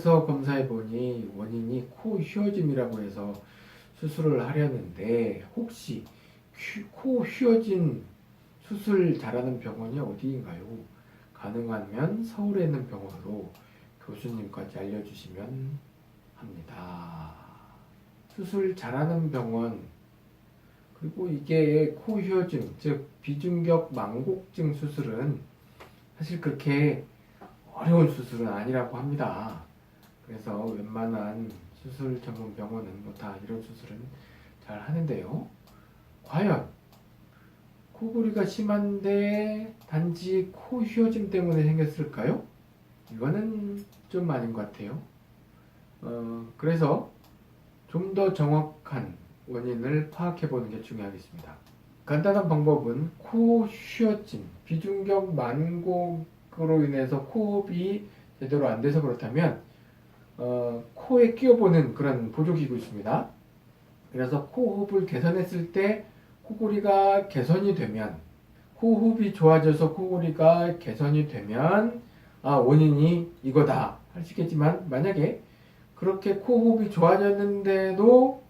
가서 검사해 보니 원인이 코 휘어짐이라고 해서 수술을 하려는데 혹시 코 휘어진 수술 잘하는 병원이 어디인가요? 가능하면 서울에 있는 병원으로 교수님까지 알려주시면 합니다. 수술 잘하는 병원, 그리고 이게 코 휘어짐, 즉 비중격 망곡증 수술은 사실 그렇게 어려운 수술은 아니라고 합니다. 그래서 웬만한 수술 전문 병원은 뭐 다 이런 수술은 잘 하는데요. 과연 코골이가 심한데 단지 코 휘어짐 때문에 생겼을까요? 이거는 좀 아닌 것 같아요. 그래서 좀 더 정확한 원인을 파악해 보는 게 중요하겠습니다. 간단한 방법은 코 휘어짐, 비중격 만곡으로 인해서 호흡이 제대로 안 돼서 그렇다면 코에 끼워보는 그런 보조기구 있습니다. 그래서 코호흡을 개선했을 때 코골이가 개선이 되면, 호흡이 좋아져서 코골이가 개선이 되면 원인이 이거다 하시겠지만, 만약에 그렇게 코호흡이 좋아졌는데도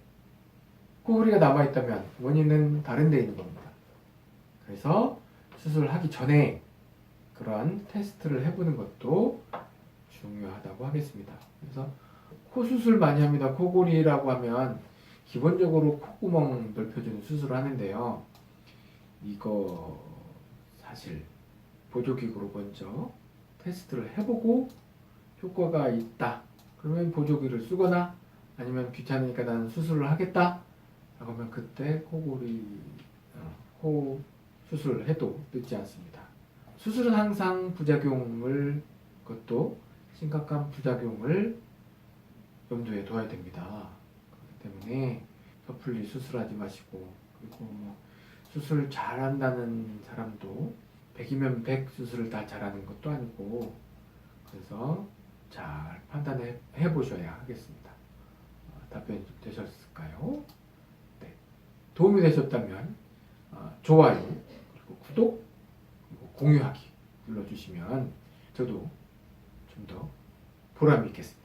코골이가 남아있다면 원인은 다른 데 있는 겁니다. 그래서 수술하기 전에 그러한 테스트를 해보는 것도 중요하다고 하겠습니다. 그래서 코 수술 많이 합니다. 코골이라고 하면 기본적으로 콧구멍 넓혀주는 수술을 하는데요. 이거 사실 보조기구로 먼저 테스트를 해보고 효과가 있다 그러면 보조기를 쓰거나, 아니면 귀찮으니까 나는 수술을 하겠다 라고 하면 그때 코 수술을 해도 늦지 않습니다. 수술은 항상 그것도 심각한 부작용을 염두에 둬야 됩니다. 그렇기 때문에 섣불리 수술하지 마시고, 그리고 수술 잘한다는 사람도 100이면 100 수술을 다 잘하는 것도 아니고, 그래서 잘 판단해 보셔야 하겠습니다. 답변이 좀 되셨을까요? 네. 도움이 되셨다면 좋아요, 그리고 구독, 그리고 공유하기 눌러주시면 저도 좀 더 보람이 있겠습니다.